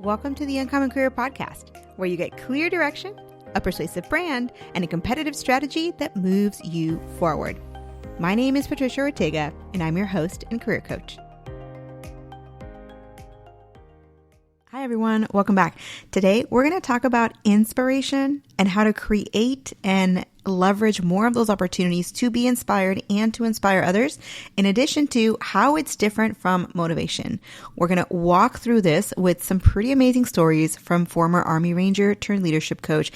Welcome to the Uncommon Career Podcast, where you get clear direction, a persuasive brand, and a competitive strategy that moves you forward. My name is Patricia Ortega, and I'm your host and career coach. Hi, everyone. Welcome back. Today, we're going to talk about inspiration and how to create and leverage more of those opportunities to be inspired and to inspire others, in addition to how it's different from motivation. We're going to walk through this with some pretty amazing stories from former Army Ranger turned leadership coach,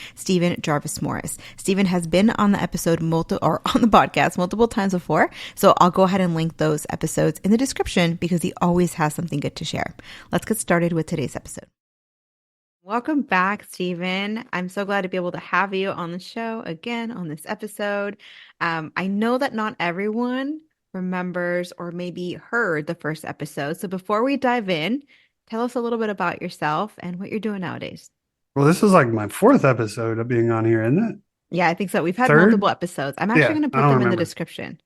Jarvis Morris. Stephen has been on the podcast multiple times before, so I'll go ahead and link those episodes in the description because he always has something good to share. Let's get started with today's episode. Welcome back, Stephen. I'm so glad to be able to have you on the show again on this episode. I know that not everyone remembers or maybe heard the first episode. So before we dive in, tell us a little bit about yourself and what you're doing nowadays. Well, this is like my fourth episode of being on here, isn't it? Yeah, I think so. We've had Third? multiple episodes. I'm actually going to put them in the description.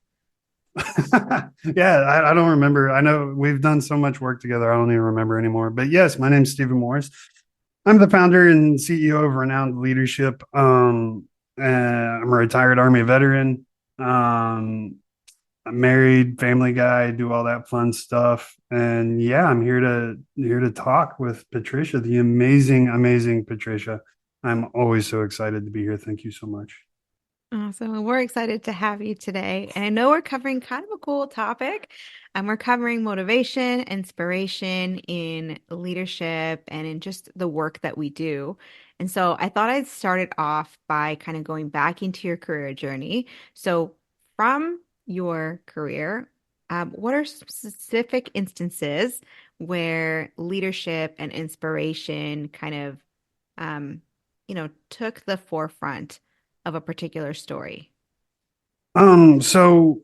Yeah, I don't remember. I know we've done so much work together. I don't even remember anymore. But yes, my name's Stephen Morris. I'm the founder and CEO of Renowned Leadership. I'm a retired Army veteran. I'm married, family guy, do all that fun stuff. And yeah, I'm here to talk with Patricia, the amazing Patricia. I'm always so excited to be here. Thank you so much. Awesome. We're excited to have you today. And I know we're covering kind of a cool topic. We're covering motivation, inspiration in leadership and in just the work that we do. And so I thought I'd start it off by kind of going back into your career journey. So from your career, what are specific instances where leadership and inspiration kind of, took the forefront of a particular story? So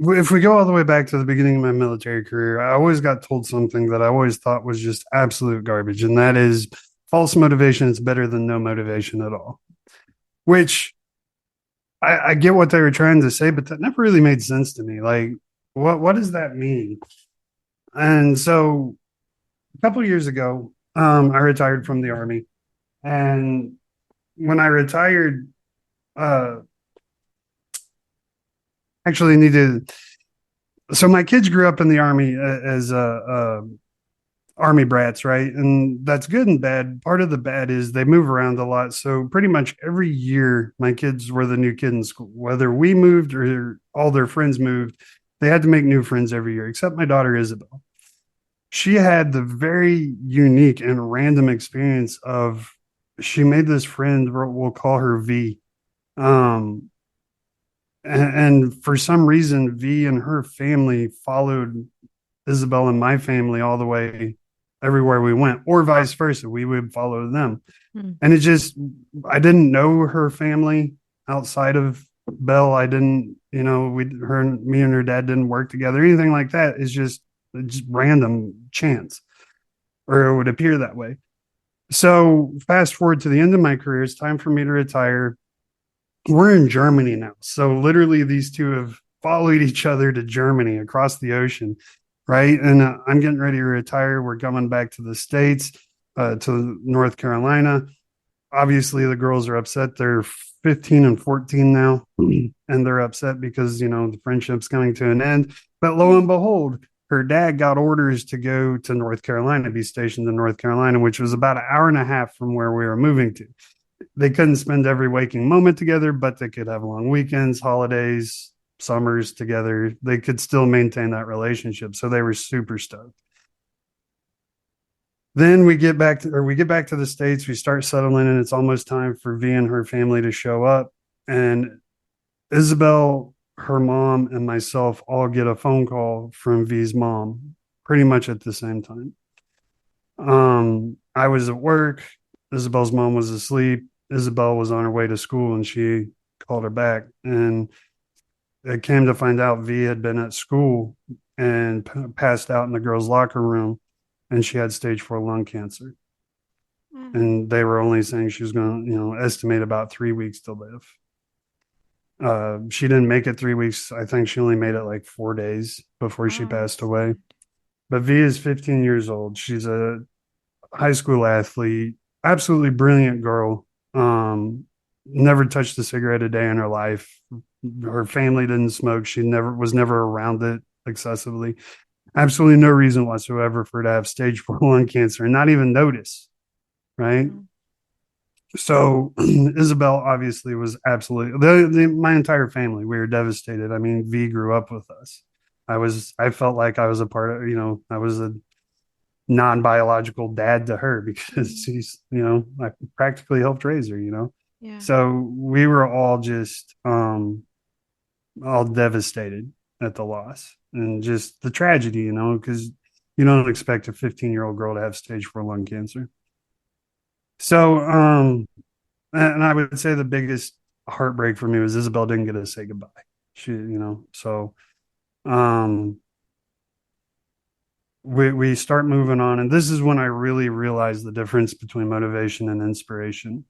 if we go all the way back to the beginning of my military career, I always got told something that I always thought was just absolute garbage, and that is false motivation is better than no motivation at all. Which I get what they were trying to say, but that never really made sense to me. Like, what does that mean? And so a couple of years ago, I retired from the Army, and when I retired, actually needed. So my kids grew up in the Army as Army brats, right? And that's good and bad. Part of the bad is they move around a lot. So pretty much every year, my kids were the new kid in school. Whether we moved or all their friends moved, they had to make new friends every year, except my daughter, Isabel. She had the very unique and random experience of she made this friend, we'll call her V. And for some reason, V and her family followed Isabel and my family all the way everywhere we went, or vice versa. We would follow them. And I didn't know her family outside of Belle. I didn't, me and her dad didn't work together, anything like that. It's just random chance, or it would appear that way. So fast forward to the end of my career, it's time for me to retire. We're in Germany now. So literally these two have followed each other to Germany across the ocean, right? And I'm getting ready to retire. We're coming back to the States, to North Carolina. Obviously, the girls are upset. They're 15 and 14 now, and they're upset because, the friendship's coming to an end. But lo and behold, her dad got orders to go to North Carolina, be stationed in North Carolina, which was about an hour and a half from where we were moving to. They couldn't spend every waking moment together, but they could have long weekends, holidays, summers together. They could still maintain that relationship. So they were super stoked. Then we get back to the States. We start settling, and it's almost time for V and her family to show up. And Isabel, her mom, and myself all get a phone call from V's mom pretty much at the same time. I was at work. Isabel's mom was asleep. Isabel was on her way to school, and she called her back. And it came to find out V had been at school and passed out in the girls' locker room, and she had stage 4 lung cancer. And they were only saying she was going to, estimate about 3 weeks to live. She didn't make it 3 weeks. I think she only made it like 4 days before she passed away. But V is 15 years old. She's a high school athlete, absolutely brilliant girl. Never touched a cigarette a day in her life. Her family didn't smoke. She never around it excessively. Absolutely no reason whatsoever for her to have stage 4 lung cancer and not even notice. Right. Mm. So Isabel obviously was absolutely my entire family. We were devastated. I mean, V grew up with us. I felt like I was a part of, I was a non-biological dad to her because Mm. she's, I practically helped raise her. Yeah. So we were all just all devastated at the loss and just the tragedy, because you don't expect a 15-year-old girl to have stage 4 lung cancer. So and I would say the biggest heartbreak for me was Isabel didn't get to say goodbye. So um we start moving on, and this is when I really realized the difference between motivation and inspiration.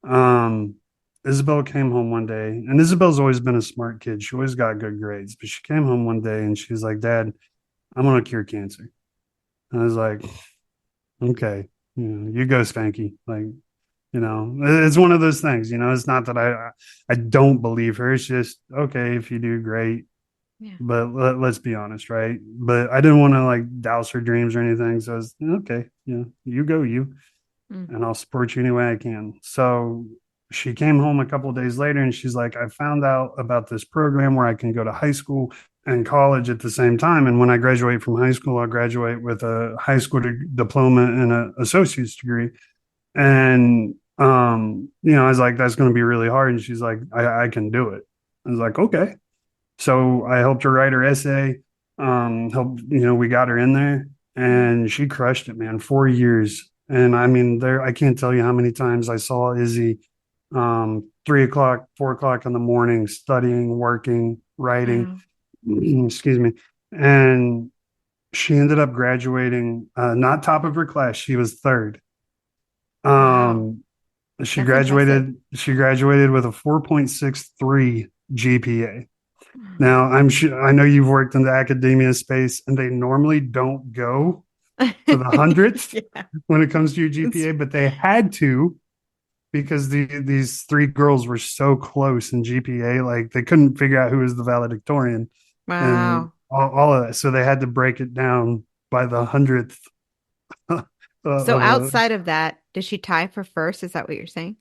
um Isabel came home one day, and Isabel's always been a smart kid. She always got good grades, but she came home one day and she's like, Dad, I'm gonna cure cancer. And I was like, okay, you go, Spanky. Like, it's one of those things. It's not that I don't believe her. It's just, okay, if you do, great. Yeah. But let's be honest, right? But I didn't want to like douse her dreams or anything. So I was okay, you go, Mm. and I'll support you any way I can. So she came home a couple of days later and she's like, I found out about this program where I can go to high school and college at the same time. And when I graduate from high school, I'll graduate with a high school diploma and an associate's degree. And I was like, that's going to be really hard. And she's like, I can do it. I was like, okay. So I helped her write her essay. We got her in there Mm. and she crushed it, man. 4 years. And I mean, I can't tell you how many times I saw Izzy 3 o'clock, 4 o'clock in the morning, studying, working, writing, Wow. excuse me. And she ended up graduating, not top of her class. She was third. Wow. Um, she That's impressive. graduated. She graduated with a 4.63 GPA. Now, I know you've worked in the academia space, and they normally don't go to the hundredth Yeah. when it comes to your GPA, but they had to because these three girls were so close in GPA, like they couldn't figure out who was the valedictorian and Wow. all of that. So they had to break it down by the hundredth So of a. outside of that, did she tie for first? Is that what you're saying?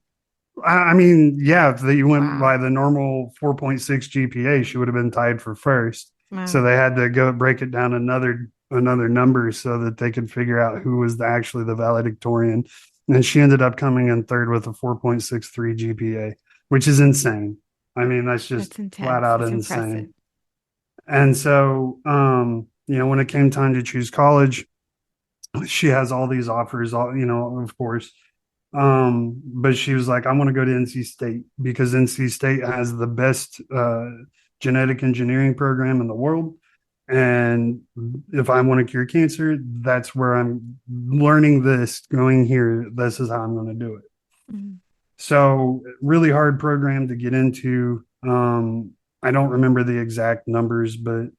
I mean, yeah, if you went Wow. by the normal 4.6 GPA, she would have been tied for first. So Wow. they had to go break it down another number so that they could figure out who was actually the valedictorian. And she ended up coming in third with a 4.63 GPA, which is insane. I mean, that's just That's flat intense. out That's impressive. insane. And so, when it came time to choose college, she has all these offers, of course. But she was like, I want to go to NC State because NC State has the best genetic engineering program in the world. And if I want to cure cancer, that's where I'm learning this, going here. This is how I'm going to do it. Mhm. So, really hard program to get into. I don't remember the exact numbers, but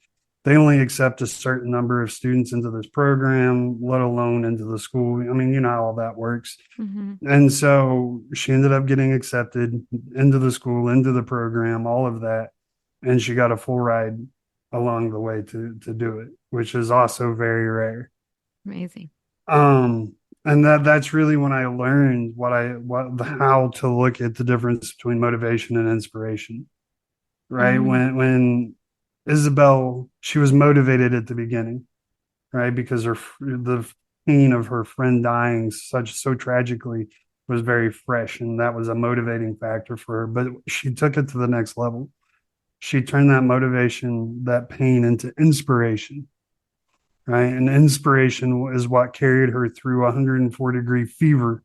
they only accept a certain number of students into this program, let alone into the school. I mean, you know how all that works. Mhm. And so she ended up getting accepted into the school, into the program, all of that. And she got a full ride along the way to do it, which is also very rare. Amazing. Um, and that's really when I learned how to look at the difference between motivation and inspiration. Right. Mm. When Isabel, she was motivated at the beginning, right? Because the pain of her friend dying so tragically was very fresh, and that was a motivating factor for her. But she took it to the next level. She turned that motivation, that pain, into inspiration, right? And inspiration is what carried her through 104-degree fever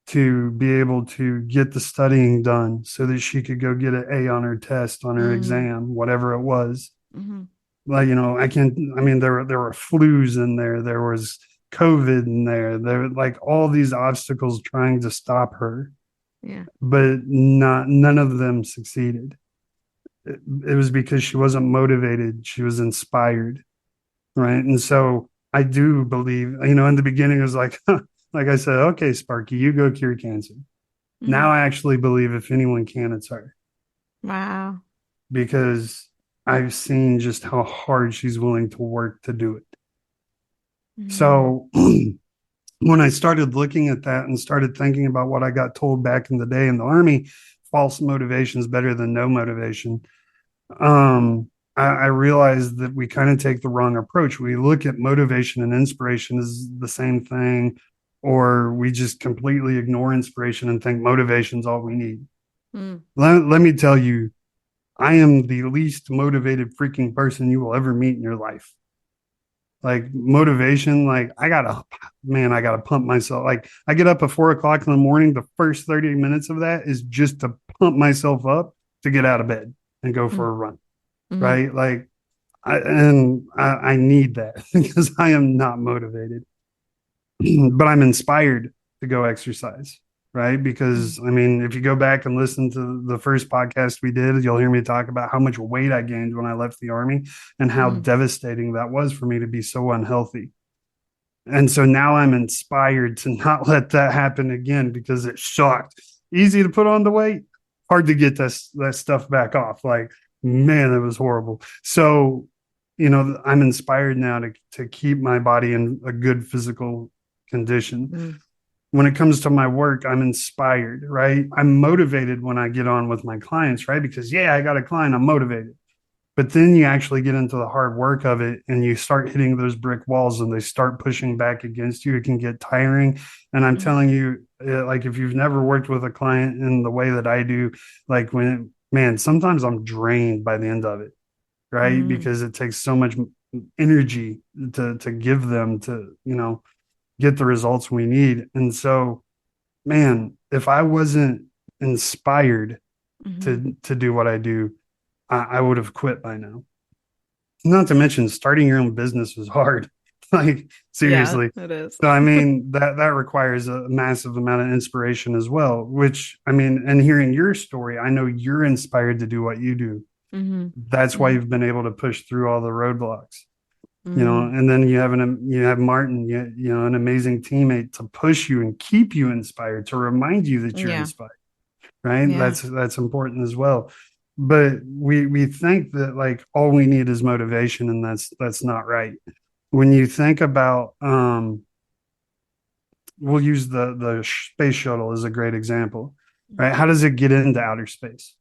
to be able to get the studying done so that she could go get an A on her test, on her Mm. exam, whatever it was. Mhm. Like, I mean, there were flus in there. There was COVID in there. There were like all these obstacles trying to stop her, Yeah. but none of them succeeded. It was because she wasn't motivated. She was inspired. Right. And so I do believe, in the beginning it was like, like I said, okay, Sparky, you go cure cancer. Now Mm. I actually believe if anyone can, it's her, Wow. because I've seen just how hard she's willing to work to do it. Mm. So when I started looking at that and started thinking about what I got told back in the day in the Army, false motivation is better than no motivation. I realized that we kind of take the wrong approach. We look at motivation and inspiration as the same thing, or we just completely ignore inspiration and think motivation's all we need. Mm. Let me tell you, I am the least motivated freaking person you will ever meet in your life. Like motivation, like I gotta pump myself. Like I get up at 4 o'clock in the morning. The first 30 minutes of that is just to pump myself up to get out of bed and go for Mm. a run. Mm. Right. Like I need that because I am not motivated, but I'm inspired to go exercise. Right. Mm. Because I mean, if you go back and listen to the first podcast we did, you'll hear me talk about how much weight I gained when I left the Army and how Mm. devastating that was for me to be so unhealthy. And so now I'm inspired to not let that happen again because it sucked. Easy to put on the weight, hard to get that stuff back off. Like, man, it was horrible. So, I'm inspired now to keep my body in a good physical condition. Mm. When it comes to my work, I'm inspired, right? I'm motivated when I get on with my clients, right? Because yeah, I got a client, I'm motivated. But then you actually get into the hard work of it and you start hitting those brick walls and they start pushing back against you. It can get tiring. And I'm Mm. telling you, like if you've never worked with a client in the way that I do, like man, sometimes I'm drained by the end of it, right? Mm. Because it takes so much energy to give them to, get the results we need. And so, man, if I wasn't inspired Mm. to do what I do, I would have quit by now. Not to mention starting your own business is hard. Like Yeah, seriously. it is. So I mean that requires a massive amount of inspiration as well, which I mean, and hearing your story, I know you're inspired to do what you do. Mm-hmm. That's why Mm-hmm. you've been able to push through all the roadblocks, Mm. and then you have Martin, an amazing teammate to push you and keep you inspired, to remind you that you're Yeah. inspired, right? Yeah. That's important as well. But we think that like all we need is motivation, and that's not right. When you think about we'll use the space shuttle as a great example, right? How does it get into outer space?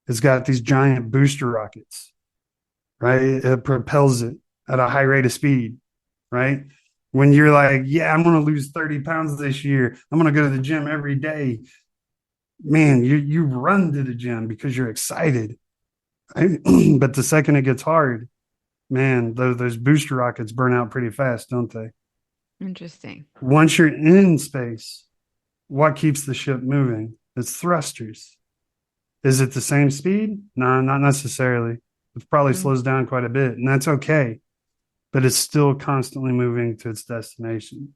It's got these giant booster rockets, right? It propels it at a high rate of speed, right? When you're like, yeah, I'm going to lose 30 pounds this year, I'm going to go to the gym every day, man, you run to the gym because you're excited, right? But the second it gets hard, man, those booster rockets burn out pretty fast, don't they? Interesting. Once you're in space, what keeps the ship moving? It's thrusters. Is it the same speed? No, not necessarily. It probably Mm. slows down quite a bit, and that's okay, but it's still constantly moving to its destination.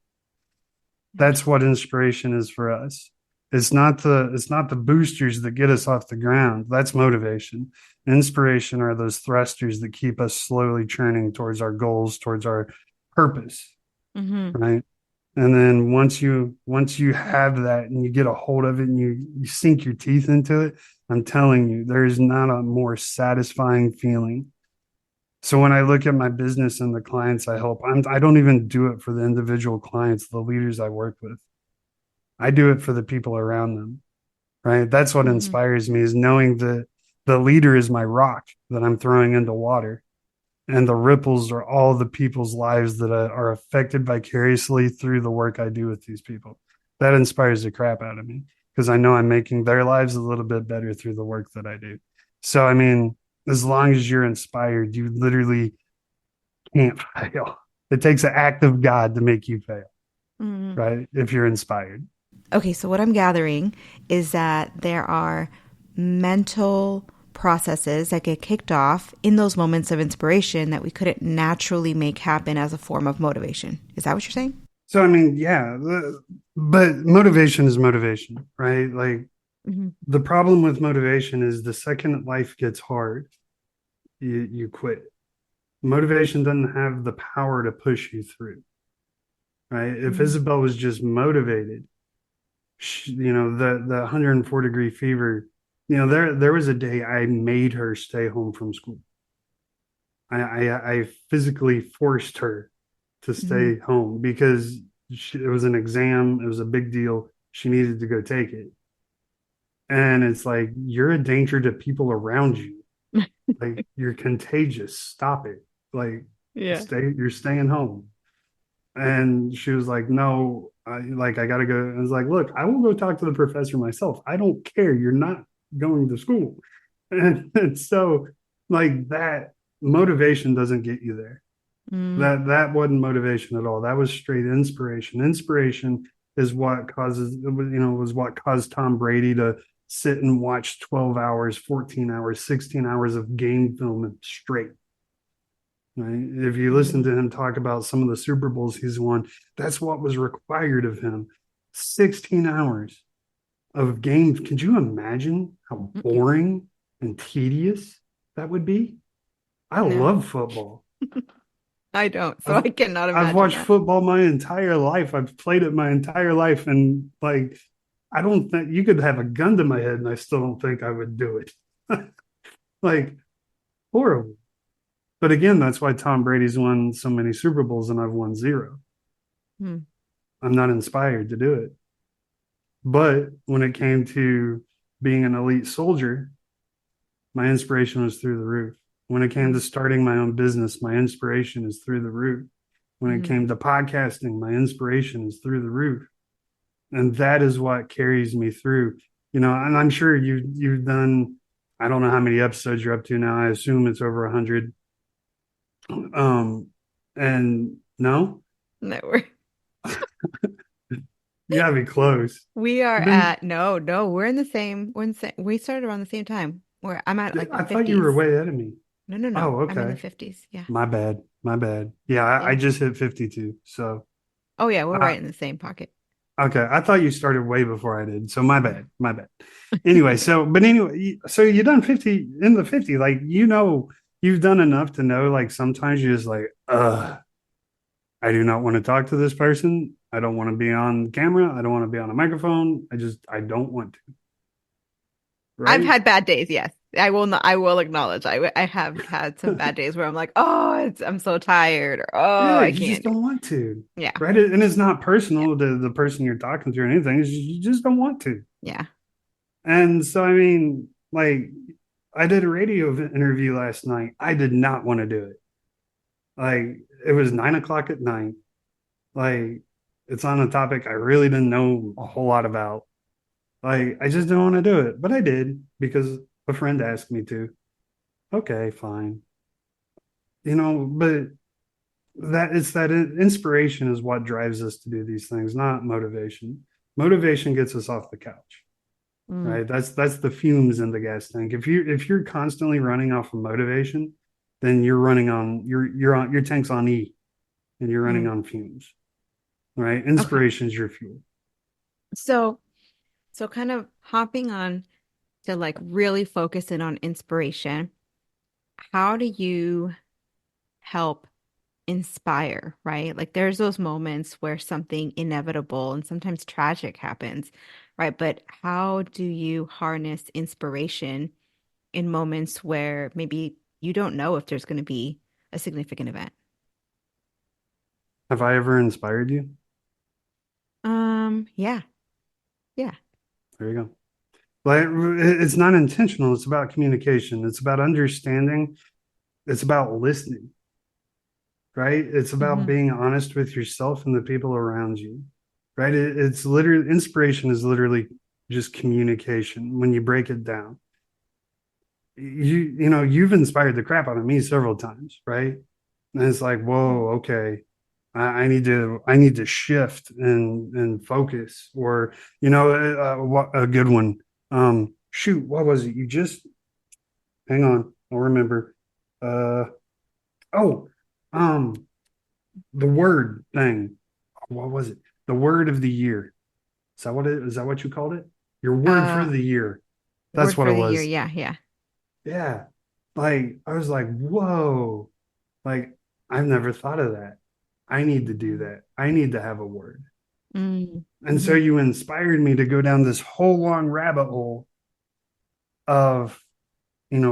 That's what Interesting. inspiration is for us. It's not the boosters that get us off the ground. That's motivation. Inspiration are those thrusters that keep us slowly churning towards our goals, towards our purpose, Mm-hmm. right? And then once you have that and you get a hold of it and you sink your teeth into it, I'm telling you, there's not a more satisfying feeling. So when I look at my business and the clients I help, I don't even do it for the individual clients, the leaders I work with. I do it for the people around them, right? That's what Mm-hmm. inspires me, is knowing that the leader is my rock that I'm throwing into water, and the ripples are all the people's lives that are affected vicariously through the work I do with these people. That inspires the crap out of me because I know I'm making their lives a little bit better through the work that I do. So, I mean, as long as you're inspired, you literally can't fail. It takes an act of God to make you fail, Mm-hmm. right? If you're inspired. Okay, so what I'm gathering is that there are mental processes that get kicked off in those moments of inspiration that we couldn't naturally make happen as a form of motivation. Is that what you're saying? So, I mean, yeah, but motivation is motivation, right? Like Mm-hmm. the problem with motivation is the second life gets hard, you quit. Motivation doesn't have the power to push you through, right? If Mm. Isabel was just motivated, the 104-degree fever, there was a day I made her stay home from school. I physically forced her to Mhm. stay home because it was an exam. It was a big deal. She needed to go take it. And it's like, you're a danger to people around you. Like, you're contagious. Stop it. Like, Yeah. you're staying home. And she was like, no, I gotta go. I was like, look, I will go talk to the professor myself. I don't care. You're not going to school. And so, like, that motivation doesn't get you there. Mm. That wasn't motivation at all. That was straight inspiration. Inspiration is what was what caused Tom Brady to sit and watch 12 hours, 14 hours, 16 hours of game film straight. Right? If you listen Mm. to him talk about some of the Super Bowls he's won, that's what was required of him. 16 hours of games. Could you imagine how Mm-mm. boring and tedious that would be? I No, love football. I don't. So I've I cannot I've imagine watched that. football my entire life. I've played it my entire life, and like, I don't think you could have a gun to my head, and I still don't think I would do it. Like, horrible. But again, that's why Tom Brady's won so many Super Bowls and I've won zero. Hmm. I'm not inspired to do it. But when it came to being an elite soldier, my inspiration was through the roof. When it came to Mm. starting my own business, my inspiration is through the roof. When it Mhm. came to podcasting, my inspiration is through the roof. And that is what carries me through. And I'm sure you've done, I don't know how many episodes you're up to now. I assume it's over 100. And no, No, you gotta be close. we are You've been, at no, we started around the same time. Where I'm at like the I thought you were 50s. way ahead of me. No. Oh, I'm in the okay. 50s. Yeah. My bad. My bad. Yeah, I Yeah. just hit 52. So, Oh yeah, we're uh, right in the same pocket. okay. I thought you started way before I did. So my bad. My bad. Anyway, but anyway, so you done 50 in the 50. Like, you've done enough to know, like, sometimes you're just like, I do not want to talk to this person. I don't want to be on camera. I don't want to be on a microphone. I don't want to. I've Right? had bad days, yes. I will acknowledge. I have had some bad days where I'm like, "Oh, I'm so tired," or "Oh, Yeah, I you just can't do." don't want to. Yeah. Right? And it's not Yeah. personal to the person you're talking to or anything. It's just, you just don't want to. Yeah. And so, I mean, like, I did a radio interview last night. I did not want to do it. Like, it was 9 o'clock at night. Like, it's on a topic I really didn't know a whole lot about. Like, I just didn't want to do it, but I did because a friend asked me to. Okay, fine. But that inspiration is what drives us to do these things, not motivation. Motivation gets us off the couch, Mm. right? That's the fumes in the gas tank. If you're constantly running off of motivation, then your tank's on E and you're running Mm. on fumes, right? Okay. Inspiration is your fuel. So, so kind of hopping on to like really focus in on inspiration. How do you help inspire, right? Like there's those moments where something inevitable and sometimes tragic happens, right? But how do you harness inspiration in moments where maybe you don't know if there's going to be a significant event? Have I ever inspired you? Yeah, yeah. There you go. Like, it's not intentional. It's about communication. It's about understanding. It's about listening, right? It's about Hmm. being honest with yourself and the people around you, right? It's literally inspiration is literally just communication when you break it down. You've inspired the crap out of me several times, right? And it's like, whoa, okay, I need to shift and focus, or a good one. Shoot, what was it? You just hang on, I'll remember. Uh, oh, um, the word thing. What was it? The word of the year. Is that what you called it? Your word for Uh, the year. That's Word what for it the year. was. Yeah, yeah. Yeah. Like, I was like, whoa. Like, I've never thought of that. I need to do that. I need to have a word. And so Mm-hmm. you inspired me to go down this whole long rabbit hole of,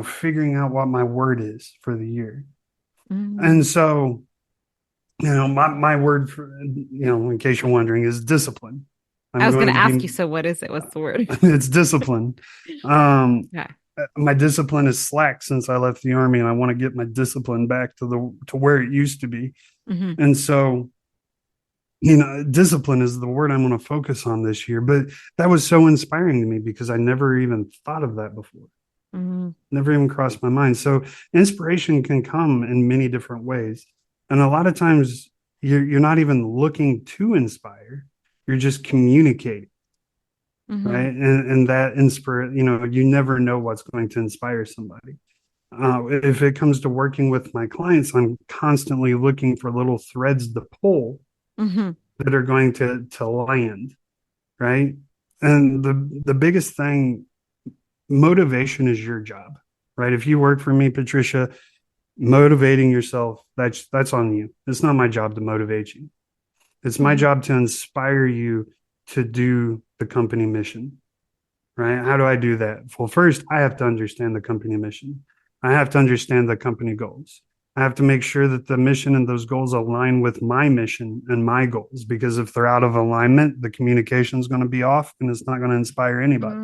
figuring out what my word is for the year. And Mm. so, my word for, in case you're wondering, is discipline. I I'm was going going to to ask you, be, so what is it? What's the word? it's discipline. Um, Yeah. my discipline is slack since I left the army, and I want to get my discipline back to where it used to be. Mm-hmm. And so, discipline is the word I'm going to focus on this year. But that was so inspiring to me because I never even thought of that before. Mm-hmm. Never even crossed my mind. So inspiration can come in many different ways. And a lot of times you're not even looking to inspire. You're just communicating, Mm-hmm. right? And that inspire, you never know what's going to inspire somebody. If it comes to working with my clients, I'm constantly looking for little threads to pull Mm-hmm. that are going to land, right? And the biggest thing, motivation is your job, right? If you work for me, Patricia, motivating yourself, that's on you. It's not my job to motivate you. It's my Mm-hmm. job to inspire you to do the company mission, right? How do I do that? Well, first, I have to understand the company mission. I have to understand the company goals. I have to make sure that the mission and those goals align with my mission and my goals, because if they're out of alignment, the communication is going to be off and it's not going to inspire anybody.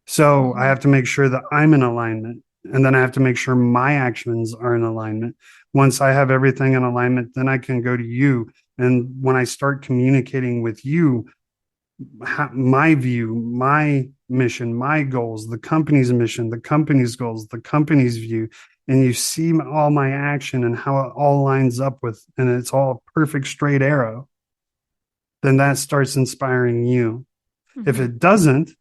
So I Mm-hmm. have to make sure that I'm in alignment. And then I have to make sure my actions are in alignment. Once I have everything in alignment, then I can go to you. And when I start communicating with you, my view, my mission, my goals, the company's mission, the company's goals, the company's view, and you see all my action and how it all lines up with, and it's all a perfect straight arrow, then that starts inspiring you. If Mm-hmm. it doesn't,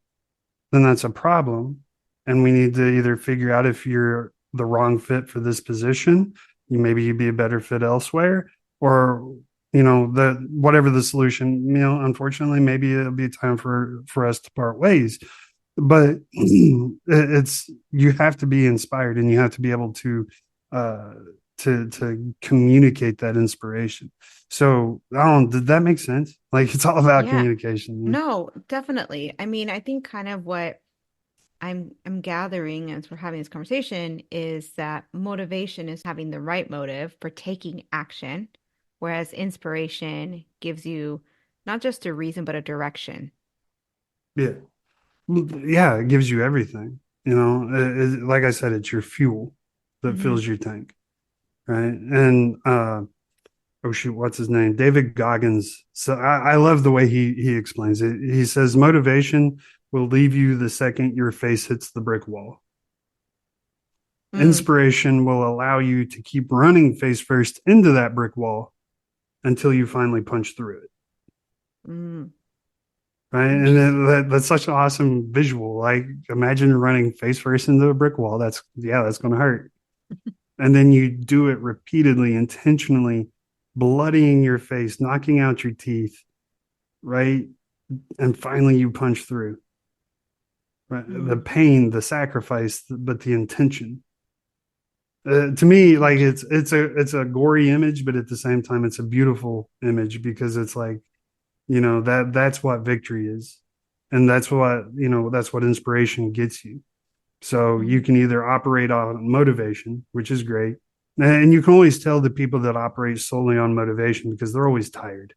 then that's a problem. And we need to either figure out if you're the wrong fit for this position, maybe you'd be a better fit elsewhere, or the whatever the solution, unfortunately, maybe it'll be time for us to part ways. But it's you have to be inspired and you have to be able uh to communicate that inspiration. So I don't, did that make sense? Like, it's all about Yeah. communication. No, definitely. I mean, I think kind of what I'm gathering as we're having this conversation is that motivation is having the right motive for taking action, whereas inspiration gives you not just a reason, but a direction. Yeah. Yeah, it gives you everything. Like I said, it's your fuel that Hmm. fills your tank, right? And oh shoot, what's his name? David Goggins. So I love the way he explains it. He says motivation will leave you the second your face hits the brick wall. Mm, Inspiration will allow you to keep running face first into that brick wall until you finally punch through it. mm, Right. And interesting. that's such an awesome visual. Like, imagine running face first into a brick wall. That's going to hurt. And then you do it repeatedly, intentionally, bloodying your face, knocking out your teeth, right? And finally you punch through. Right? The Mm, pain, the sacrifice, but the intention. To me, like, gotcha. it's a gory image, but at the same time, it's a beautiful image because it's like, that's what victory is, and that's what inspiration gets you. So you Mm, can either operate on motivation, which is great. And you can always tell the people that operate solely on motivation because they're always tired,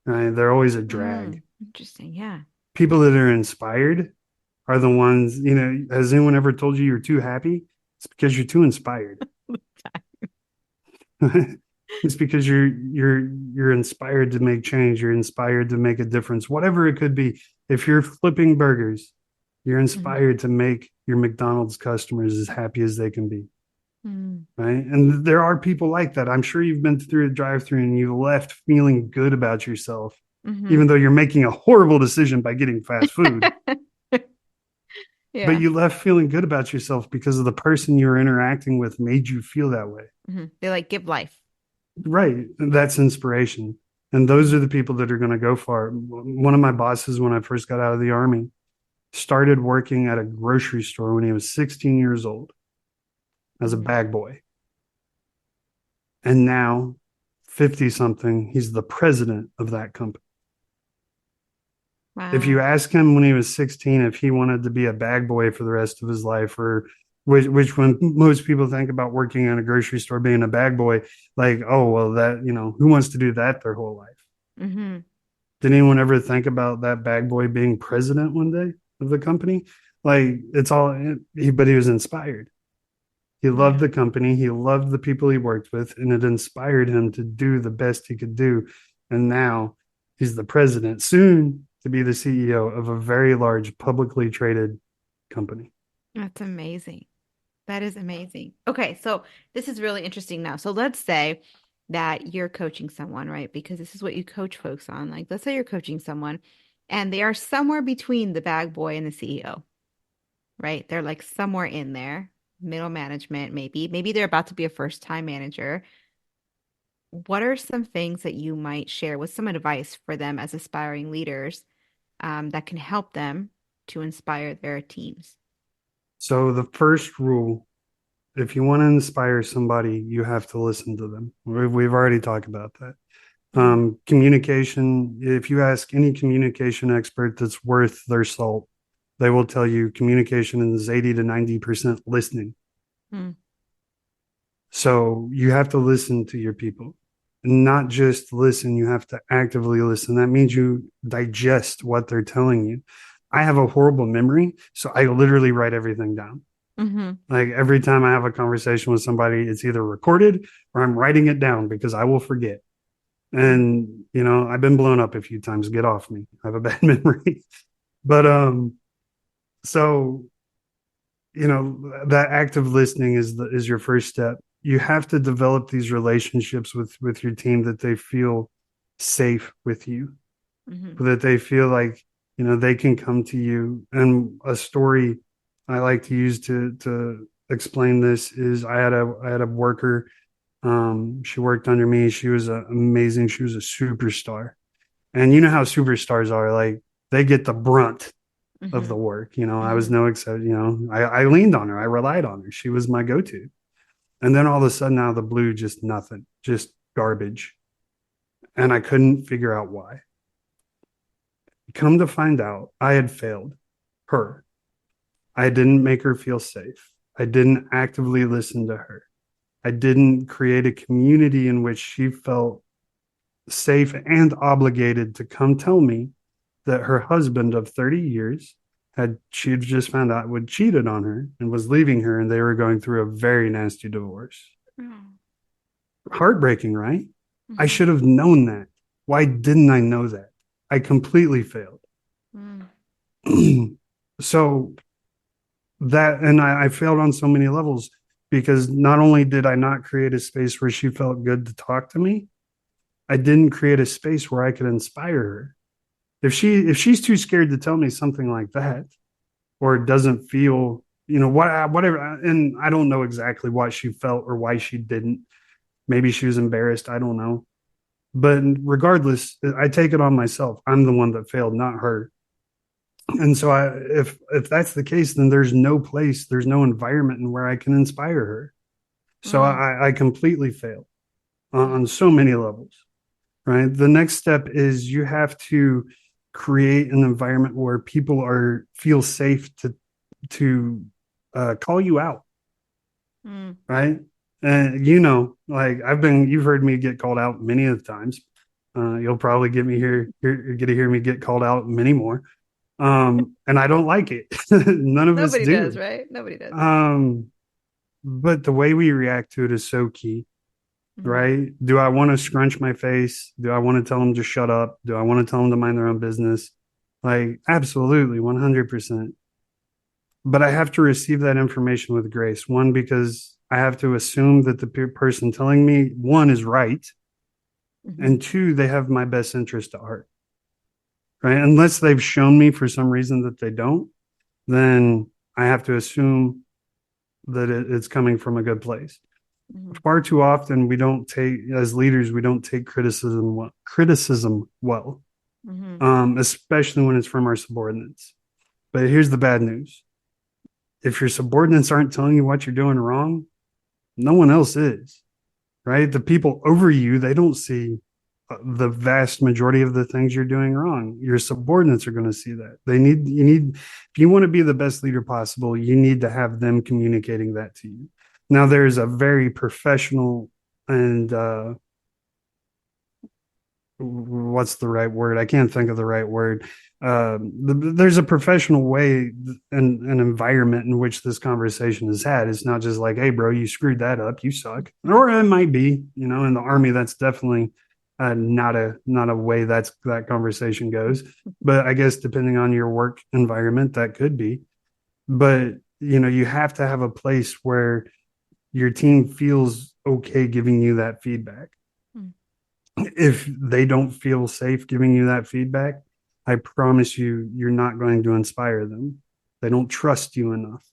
right? They're always a drag. interesting. Yeah. People that are inspired are the ones, has anyone ever told you you're too happy? It's because you're too inspired. It's because you're inspired to make change. You're inspired to make a difference, whatever it could be. If you're flipping burgers, you're Mhm. inspired to make your McDonald's customers as happy as they can be. Mm, Right. And there are people like that. I'm sure you've been through a drive through and you left feeling good about yourself, hmm. even though you're making a horrible decision by getting fast food. But Yeah. you left feeling good about yourself because of the person you were interacting with made you feel that way. They like give life. Right. That's inspiration. And those Hmm. are the people that are going to go far. One of my bosses, when I first got out of the army, started working at a grocery store when he was 16 years old as a Hmm. bag boy. And now, 50 something, he's the president of that company. If you Wow. ask him when he was 16 if he wanted to be a bag boy for the rest of his life, or which when most people think about working in a grocery store being a bag boy, like, oh, well, that, who wants to do that their whole life? Mm-hmm. Did anyone ever think about that bag boy being president one day of the company? Like, it's all, but he was inspired. He loved Yeah. the company. He loved the people he worked with, and it inspired him to do the best he could do. And now he's the president, soon to be the CEO of a very large publicly traded company. That's amazing. That is amazing. Okay, so this is really interesting now. So let's say that you're coaching someone, right? Because this is what you coach folks on. Like, let's say you're coaching someone and they are somewhere between the bag boy and the CEO, right? They're like somewhere in there, middle management, maybe. Maybe they're about to be a first-time manager. What are some things that you might share with some advice for them as aspiring leaders that can help them to inspire their teams? So, the first rule, if you want to inspire somebody, you have to listen to them. We've already talked about that. Mm, Communication, if you ask any communication expert that's worth their salt, they will tell you communication is 80 to 90% listening. mm, So you have to listen to your people, not just listen. You have to actively listen. That means you digest what they're telling you. I have a horrible memory, so I literally write everything down. mm-hmm, Like every time I have a conversation with somebody, it's either recorded or I'm writing it down because I will forget. mm, And I've been blown up a few times. Get off me. I have a bad memory. But so that active listening is your first step. You have to develop these relationships with your team that they feel safe with you, mm-hmm, that they feel like they can come to you. And a story I like to use to explain this is I had a worker. She worked under me. She was amazing. She was a superstar. And you know how superstars are, like they get the brunt of mm-hmm, the work. I was mm-hmm. no exception. I leaned on her. I relied on her. She was my go-to. And then all of a sudden, out of the blue, just nothing, just garbage. And I couldn't figure out why. Come to find out, I had failed her. I didn't make her feel safe. I didn't actively listen to her. I didn't create a community in which she felt safe and obligated to come tell me that her husband of 30 years she had just found out would cheated on her and was leaving her, and they were going through a very nasty divorce. Oh, Heartbreaking, right? I mm-hmm, should have known that. Why didn't I know that? I completely failed. mm, So and I failed on so many levels because not only did I not create a space where she felt good to talk to me, I didn't create a space where I could inspire her. If she's too scared to tell me something like that, or doesn't feel, whatever, and I don't know exactly what she felt or why she didn't. Maybe she was embarrassed. I don't know. But regardless, I take it on myself. I'm the one that failed, not her. And so if that's the case, then there's no environment in where I can inspire her. So mm, I completely failed on mm, so many levels. Right. The next step is you have to create an environment where people feel safe to call you out. mm. Right. And like you've heard me get called out many of the times. You'll probably get to hear me get called out many more. And I don't like it. None of us Nobody does, do. right? Nobody does. Um, but the way we react to it is so key, Mm-hmm, right? Do I want to scrunch my face? Do I want to tell them to shut up? Do I want to tell them to mind their own business? Like, absolutely, 100%. But I have to receive that information with grace. One, because I have to assume that the person telling me, one, is right, mm-hmm, and two, they have my best interest at heart, right? Unless they've shown me for some reason that they don't, then I have to assume that it's coming from a good place. mm-hmm, Far too often, as leaders, we don't take criticism well, mm-hmm. especially when it's from our subordinates. But here's the bad news: if your subordinates aren't telling you what you're doing wrong, no one else is. right? The people over you, they don't see the vast majority of the things you're doing wrong. Your subordinates are going to see that. If you want to be the best leader possible, you need to have them communicating that to you. Now, there's a very professional and what's the right word? I can't think of the right word. There's a professional way and an environment in which this conversation is had. It's not just like, hey, bro, you screwed that up, you suck. Or it might be, in the army, that's definitely not a way that conversation goes. But I guess depending on your work environment, that could be. But you have to have a place where your team feels okay giving you that feedback. Mm. If they don't feel safe giving you that feedback, I promise you, you're not going to inspire them. They don't trust you enough,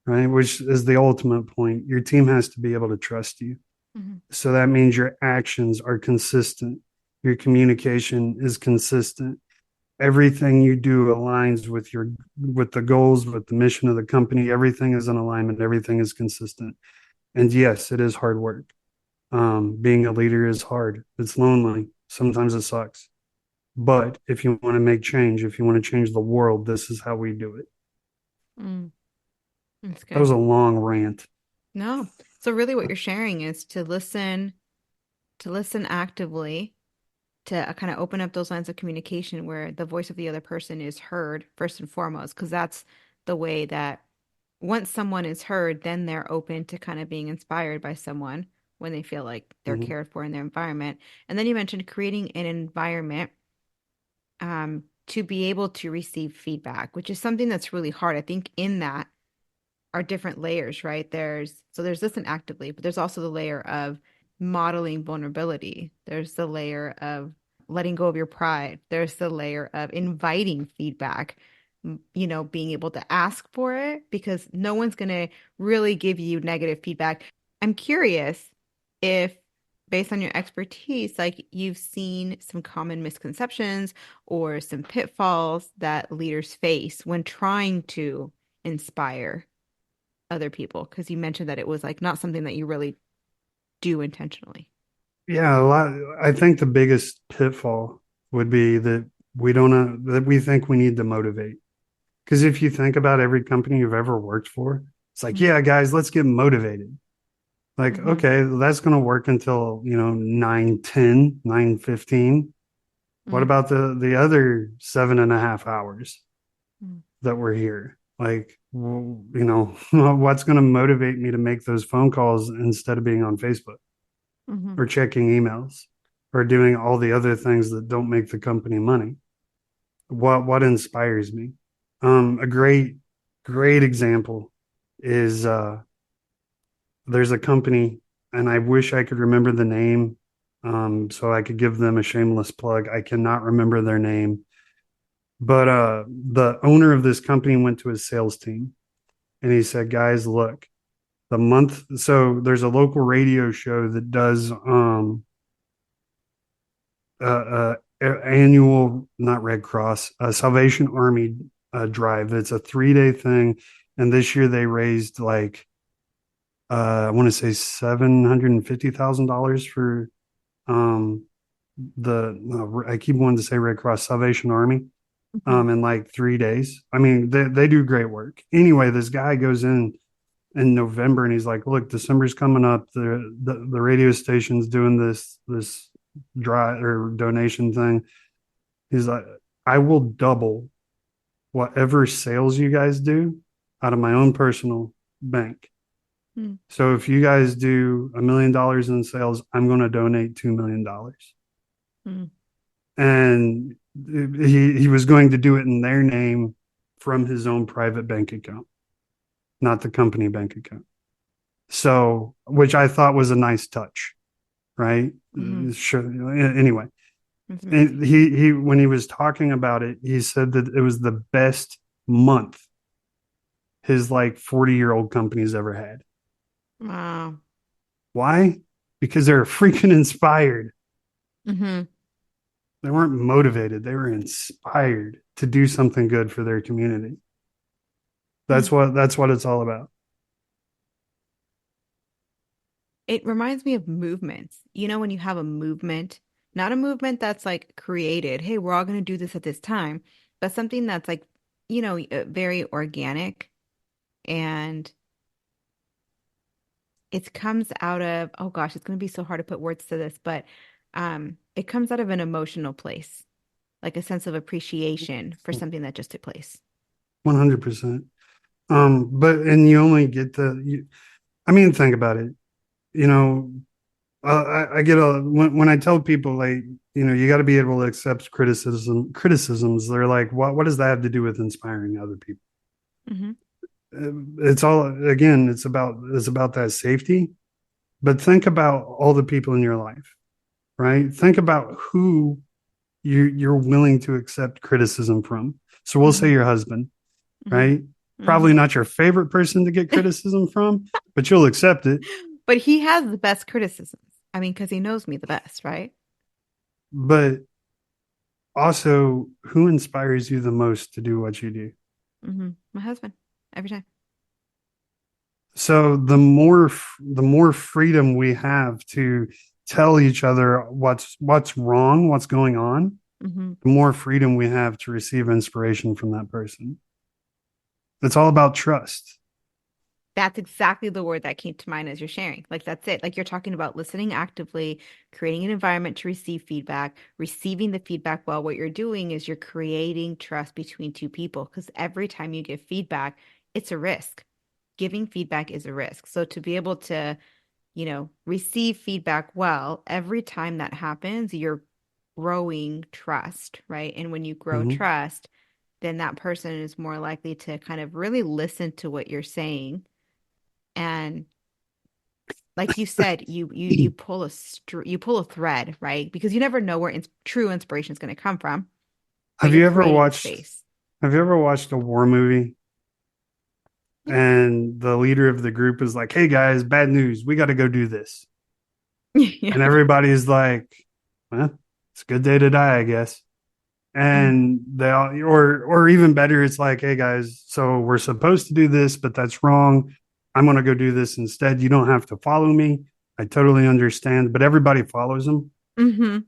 right? Which is the ultimate point. Your team has to be able to trust you. Mm-hmm. So that means your actions are consistent, your communication is consistent. Everything you do aligns with the goals, with the mission of the company. Everything is in alignment, everything is consistent. And yes, it is hard work. Being a leader is hard. It's lonely. Sometimes it sucks. But if you want to make change, if you want to change the world, this is how we do it. Mm. That's That was good. a long rant. No. So really what you're sharing is to listen actively, to kind of open up those lines of communication where the voice of the other person is heard first and foremost, because that's the way that once someone is heard, then they're open to kind of being inspired by someone when they feel like they're Mhm. cared for in their environment. And then you mentioned creating an environment to be able to receive feedback, which is something that's really hard. I think in that are different layers, right? There's listen actively, but there's also the layer of modeling vulnerability. There's the layer of letting go of your pride. There's the layer of inviting feedback, being able to ask for it because no one's going to really give you negative feedback. I'm curious if, based on your expertise, like you've seen some common misconceptions or some pitfalls that leaders face when trying to inspire other people, because you mentioned that it was like not something that you really do intentionally. Yeah, a lot. I think the biggest pitfall would be that we don't know that we think we need to motivate. Because if you think about every company you've ever worked for, it's like, Mm-hmm. yeah, guys, let's get motivated. Like, Mm-hmm. okay, that's going to work until, 9:10, 9:15. What about the other 7.5 hours that we're here? Like, what's going to motivate me to make those phone calls instead of being on Facebook Mm-hmm. or checking emails or doing all the other things that don't make the company money? What inspires me? A great example is there's a company, and I wish I could remember the name, so I could give them a shameless plug. I cannot remember their name, but the owner of this company went to his sales team and he said, "Guys, look, the month. So there's a local radio show that does annual, not Red Cross, Salvation Army drive. It's a 3 day thing, and this year they raised like I want to say $750,000 for um I keep wanting to say Red Cross Salvation Army Mm-hmm. in like 3 days. I mean, they do great work. Anyway, this guy goes in November and he's like, look, December's coming up. The radio station's doing this dry or donation thing. He's like, I will double whatever sales you guys do out of my own personal bank. So if you guys do $1 million in sales, I'm going to donate $2 million. Mm-hmm. And he was going to do it in their name from his own private bank account, not the company bank account. So, which I thought was a nice touch, right? Mm-hmm. Sure. Anyway, That's amazing. he when he was talking about it, he said that it was the best month his like 40-year-old company's ever had. Wow. Why? Because they're freaking inspired. Mm-hmm. They weren't motivated, they were inspired to do something good for their community. That's what it's all about. It reminds me of movements. You know, when you have a movement, not a movement that's like created, hey, we're all going to do this at this time, but something that's like, very organic and it comes out of, oh gosh, it's going to be so hard to put words to this, but it comes out of an emotional place, like a sense of appreciation for something that just took place. 100%. But and you only get I mean, think about it. You know, I get when I tell people like, you got to be able to accept criticisms. They're like, what does that have to do with inspiring other people? Hmm. It's all again, it's about that safety. But think about all the people in your life, right? Think about who you're willing to accept criticism from. So we'll say Hmm. your husband, Hmm. right? Hmm. Probably not your favorite person to get criticism from, but you'll accept it. But he has the best criticisms. I mean, because he knows me the best, right? But also, who inspires you the most to do what you do? My husband, every time. So the more freedom we have to tell each other what's wrong, what's going on, Hmm. the more freedom we have to receive inspiration from that person. It's all about trust. That's exactly the word that came to mind as you're sharing. Like, that's it. Like, you're talking about listening actively, creating an environment to receive feedback, receiving the feedback. Well, what you're doing is you're creating trust between two people because every time you give feedback, it's a risk. Giving feedback is a risk. So, to be able to, receive feedback well, every time that happens, you're growing trust, right? And when you grow Mhm. trust, then that person is more likely to kind of really listen to what you're saying and like you said, you pull a thread, right? Because you never know where true inspiration is going to come from, but Have you're you ever creating the watched space. have you ever watched a war movie Yeah. and the leader of the group is like, "Hey guys, bad news. We got to go do this." Yeah. And everybody's like, "Well, it's a good day to die, I guess." Mm, And they all, or even better, it's like, "Hey guys, so we're supposed to do this, but that's wrong. I'm going to go do this instead. You don't have to follow me. I totally understand." But everybody follows them. hmm.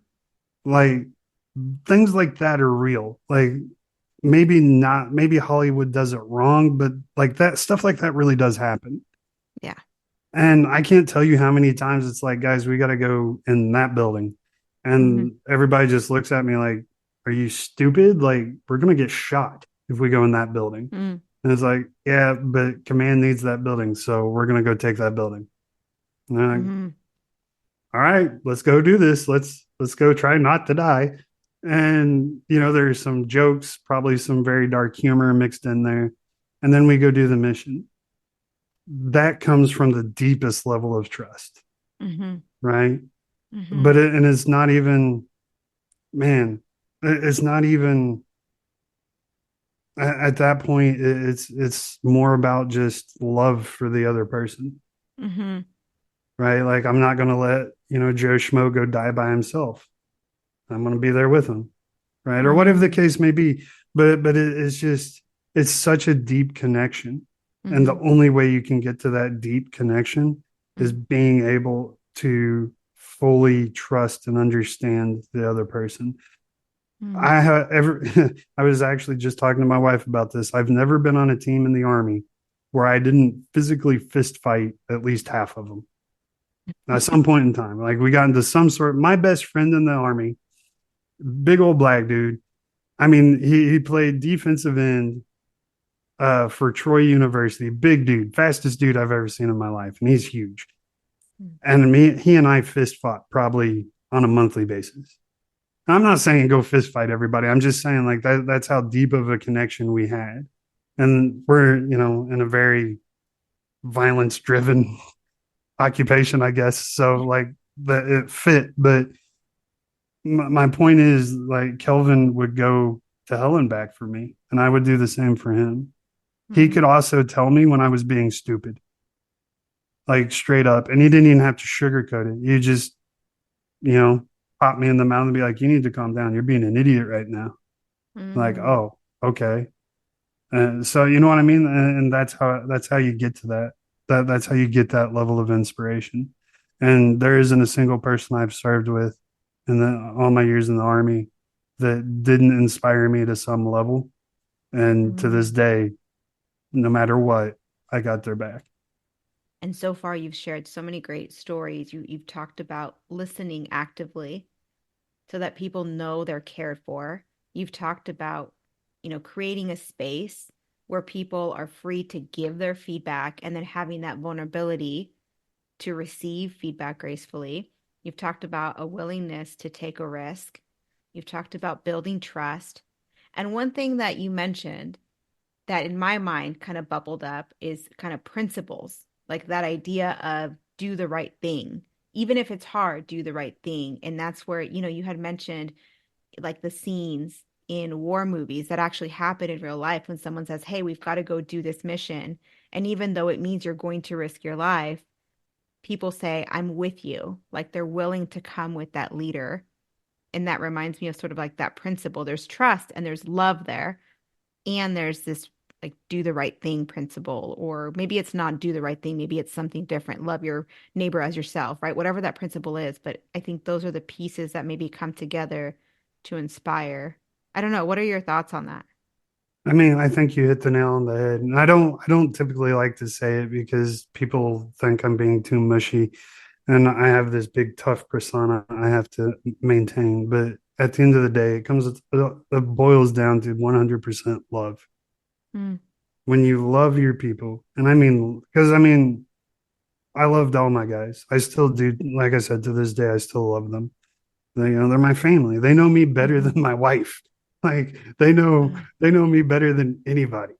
Like things like that are real. Like maybe not, maybe Hollywood does it wrong, but like that stuff like that really does happen. Yeah. And I can't tell you how many times it's like, guys, we got to go in that building. Hmm. And everybody just looks at me like, are you stupid? Like, we're going to get shot if we go in that building. Mm, And it's like, yeah, but command needs that building. So we're going to go take that building. And they're like, hmm. all right, let's go do this. Let's go try not to die. And there's some jokes, probably some very dark humor mixed in there. And then we go do the mission. That comes from the deepest level of trust, Hmm. right? Hmm. And it's not even, man, it's not even at that point. It's more about just love for the other person, Hmm. right? Like I'm not gonna let Joe Schmo go die by himself. I'm gonna be there with him, right? Or whatever the Hmm. case may be. But it's just it's such a deep connection, and the Hmm. only way you can get to that deep connection is being able to fully trust and understand the other person. Hmm. I have ever I was actually just talking to my wife about this. I've never been on a team in the army where I didn't physically fist fight at least half of them at some point in time. Like we got into some sort. My best friend in the army, big old black dude. I mean, he played defensive end for Troy University. Big dude, fastest dude I've ever seen in my life, and he's huge. And he and I fist fought probably on a monthly basis. I'm not saying go fist fight everybody. I'm just saying like that's how deep of a connection we had. And we're, in a very violence driven occupation, I guess. So like that it fit. But my point is like Kelvin would go to hell and back for me, and I would do the same for him. He Hmm. could also tell me when I was being stupid, like straight up, and he didn't even have to sugarcoat it. He just, you know, pop me in the mouth and be like, "You need to calm down. You're being an idiot right now." Like, Hmm. oh, okay. So you know what I mean, and that's how you get to that. That's how you get that level of inspiration. And there isn't a single person I've served with in all my years in the Army that didn't inspire me to some level. And to this Mm. day, no matter what, I got their back. And so far, you've shared so many great stories. You've talked about listening actively so that people know they're cared for. You've talked about, creating a space where people are free to give their feedback and then having that vulnerability to receive feedback gracefully. You've talked about a willingness to take a risk. You've talked about building trust. And one thing that you mentioned that in my mind kind of bubbled up is kind of principles, like that idea of do the right thing. Even if it's hard, do the right thing. And that's where, you had mentioned like the scenes in war movies that actually happen in real life when someone says, "Hey, we've got to go do this mission." And even though it means you're going to risk your life, people say, "I'm with you." Like they're willing to come with that leader. And that reminds me of sort of like that principle. There's trust and there's love there. And there's this like do the right thing principle, or maybe it's not do the right thing, maybe it's something different. Love your neighbor as yourself, right? Whatever that principle is. But I think those are the pieces that maybe come together to inspire. I don't know. What are your thoughts on that? I mean, I think you hit the nail on the head. And I don't typically like to say it because people think I'm being too mushy and I have this big tough persona I have to maintain. But at the end of the day, it boils down to 100% love. Mm, When you love your people, and I mean, because I mean, I loved all my guys. I still do. Like I said, to this day, I still love them. They're my family. They know me better hmm than my wife. Like mm, they know me better than anybody.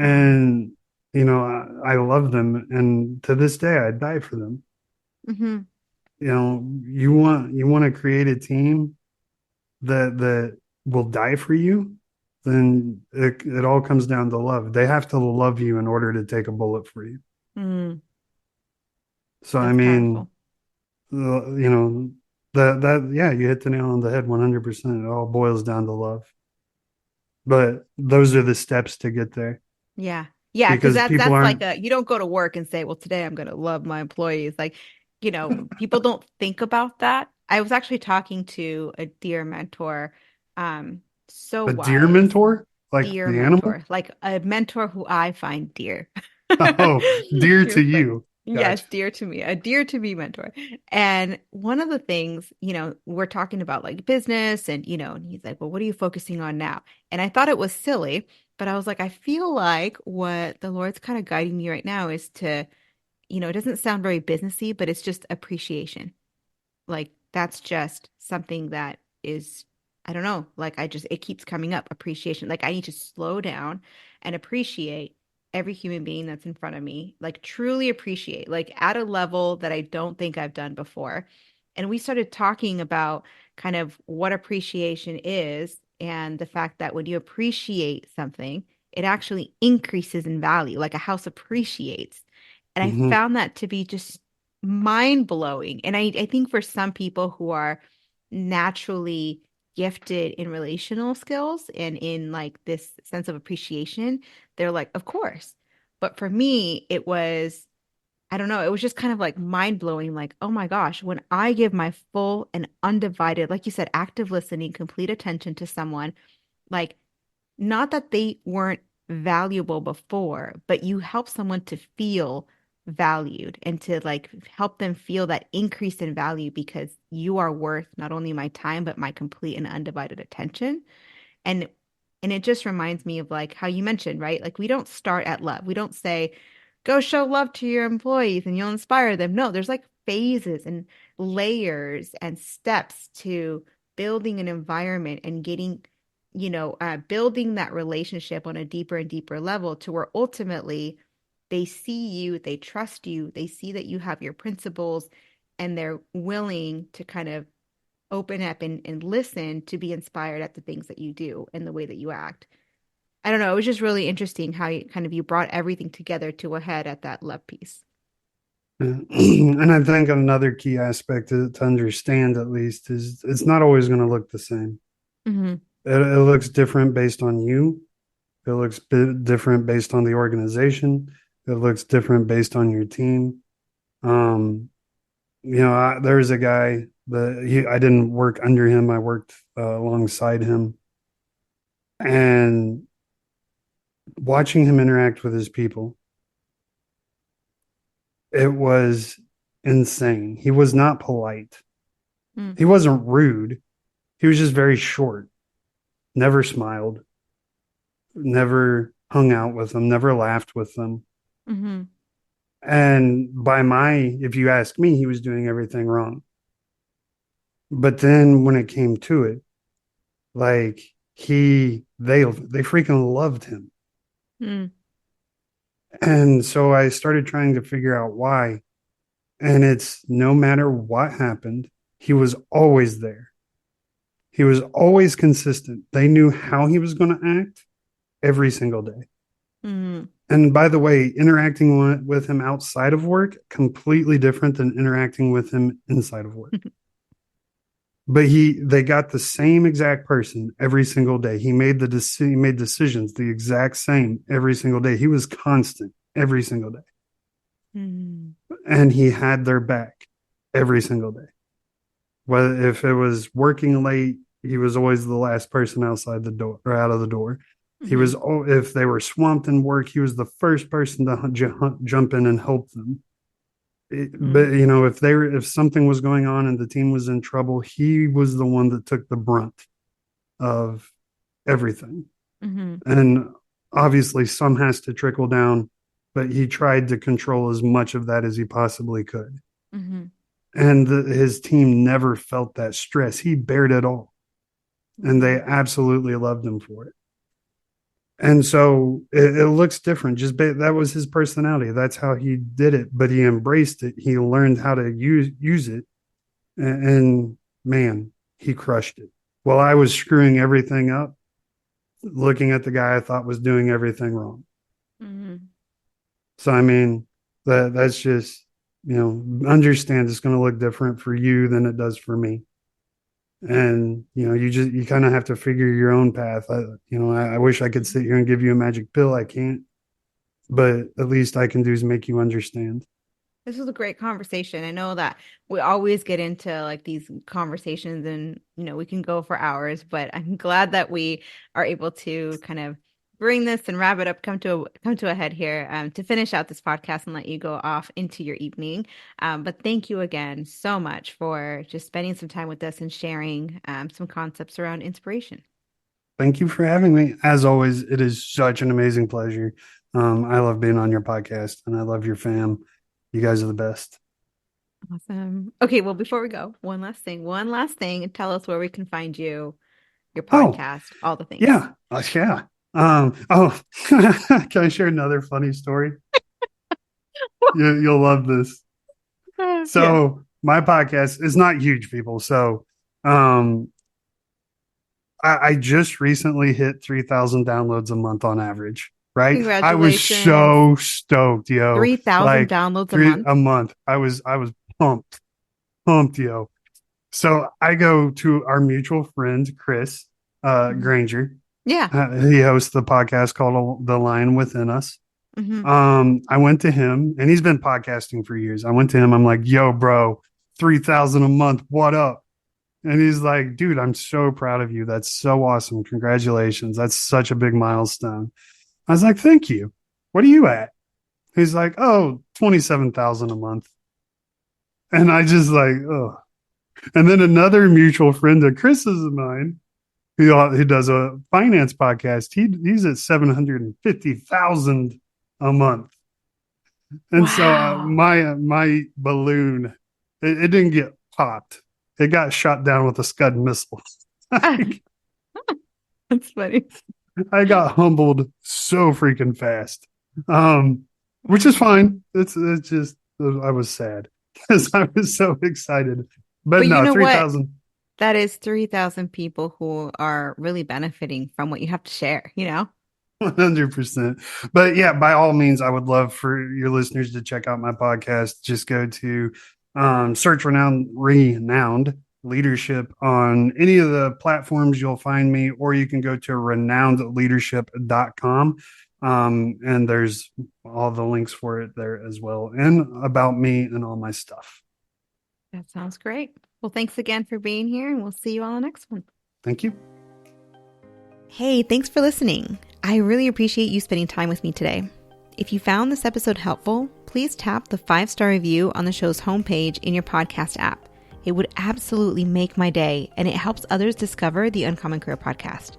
wow. And I love them, and to this day, I die for them. hmm You want to create a team that will die for you, then it all comes down to love. They have to love you in order to take a bullet for you. mm, So I that's mean, powerful. that yeah, you hit the nail on the head 100%. It all boils down to love. But those are the steps to get there Yeah. Yeah, because because that's people that's like aren't a you don't go to work and say, "Well, today I'm going to love my employees." Like, people don't think about that. I was actually talking to a dear mentor, so a deer wise, mentor, like dear the animal. mentor, like a mentor who I find dear. Oh, dear He to was like, you. yes, Gotcha. dear to me, a dear to me mentor. And one of the things, we're talking about like business and he's like, "Well, what are you focusing on now?" And I thought it was silly, but I was like, I feel like what the Lord's kind of guiding me right now is to, it doesn't sound very businessy, but it's just appreciation. Like that's just something that is, I don't know, like it keeps coming up, appreciation. Like I need to slow down and appreciate every human being that's in front of me, like truly appreciate, like at a level that I don't think I've done before. And we started talking about kind of what appreciation is and the fact that when you appreciate something, it actually increases in value, like a house appreciates. And I Hmm. found that to be just mind blowing. And I think for some people who are naturally gifted in relational skills and in like this sense of appreciation, they're like, of course. But for me, it was, I don't know, it was just kind of like mind blowing. Like, oh my gosh, when I give my full and undivided, like you said, active listening, complete attention to someone, like not that they weren't valuable before, but you help someone to feel valued and to like help them feel that increase in value because you are worth not only my time, but my complete and undivided attention. And and it just reminds me of like how you mentioned, right? Like we don't start at love. We don't say, go show love to your employees and you'll inspire them. No, there's like phases and layers and steps to building an environment and getting, building that relationship on a deeper and deeper level to where ultimately they see you, they trust you, they see that you have your principles, and they're willing to kind of open up and listen to be inspired at the things that you do and the way that you act. I don't know. It was just really interesting how you brought everything together to a head at that love piece. And I think another key aspect to understand, at least, is it's not always going to look the same. Hmm It looks different based on you. It looks different based on the organization. It looks different based on your team. Um, There was a guy I didn't work under him. I worked alongside him, and watching him interact with his people, it was insane. He was not polite. Mm, He wasn't rude. He was just very short. Never smiled. Never hung out with them. Never laughed with them. mm-hmm, And if you ask me, he was doing everything wrong. But then when it came to it, like they freaking loved him. mm, And so I started trying to figure out why. And it's no matter what happened, he was always there. He was always consistent. They knew how he was going to act every single day. mm-hmm. And by the way, interacting with him outside of work, completely different than interacting with him inside of work. But they got the same exact person every single day. He made decisions the exact same every single day. He was constant every single day. Mm-hmm. And he had their back every single day. Whether if it was working late, he was always the last person outside the door or out of the door. He Mm-hmm. was if they were swamped in work, he was the first person to jump in and help them. But if something was going on and the team was in trouble, he was the one that took the brunt of everything. Mm-hmm. And obviously, some has to trickle down, but he tried to control as much of that as he possibly could. Mm-hmm. And his team never felt that stress. He bared it all, and Mm-hmm. they absolutely loved him for it. And so it looks different. That was his personality. That's how he did it. But he embraced it. He learned how to use it, and man, he crushed it. While I was screwing everything up, looking at the guy I thought was doing everything wrong. Mm-hmm. So I mean, that's just understand it's going to look different for you than it does for me. And you kind of have to figure your own path. I wish I could sit here and give you a magic pill. I can't, but at least I can do is make you understand. This was a great conversation. I know that we always get into like these conversations and we can go for hours, but I'm glad that we are able to kind of bring this and wrap it up, come to a head here to finish out this podcast and let you go off into your evening. But thank you again so much for just spending some time with us and sharing some concepts around inspiration. Thank you for having me. As always, it is such an amazing pleasure. I love being on your podcast, and I love your fam. You guys are the best. Awesome. Okay, well, before we go, one last thing. Tell us where we can find you, your Oh, podcast, all the things. yeah. Yeah. Can I share another funny story? You'll love this. Yeah. So my podcast is not huge, people. So um, I just recently hit 3,000 downloads a month on average. Right? I was Congratulations. so stoked, yo. 3,000 Like downloads a three month. a month. I was pumped, yo. So I go to our mutual friend Chris Mhm. Granger. Yeah. He hosts the podcast called The Lion Within Us. Hmm. I went to him, and he's been podcasting for years. I went to him. I'm like, "Yo, bro, 3,000 a month. What up?" And he's like, "Dude, I'm so proud of you. That's so awesome. Congratulations. That's such a big milestone." I was like, "Thank you. What are you at?" He's like, "Oh, 27,000 a month." And I just like, oh. And then another mutual friend of Chris's of mine, who does a finance podcast, he's at 750,000 a month. And so Wow. my balloon, it didn't get popped. It got shot down with a Scud missile. That's funny. I got humbled so freaking fast, which is Wow. fine. It's just I was sad because I was so excited. But But you no, know three what? thousand, That is 3,000 people who are really benefiting from what you have to share, you know? 100%. But yeah, by all means, I would love for your listeners to check out my podcast. Just go to search renowned leadership on any of the platforms you'll find me, or you can go to renownedleadership.com. And there's all the links for it there as well, and about me and all my stuff. That sounds great. Well, thanks again for being here, and we'll see you on the next one. Thank you. Hey, thanks for listening. I really appreciate you spending time with me today. If you found this episode helpful, please tap the 5-star review on the show's homepage in your podcast app. It would absolutely make my day, and it helps others discover the Uncommon Career Podcast.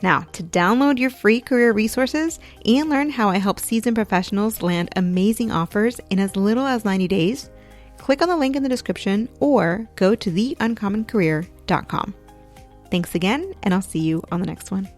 Now, to download your free career resources and learn how I help seasoned professionals land amazing offers in as little as 90 days, click on the link in the description or go to theuncommoncareer.com. Thanks again, and I'll see you on the next one.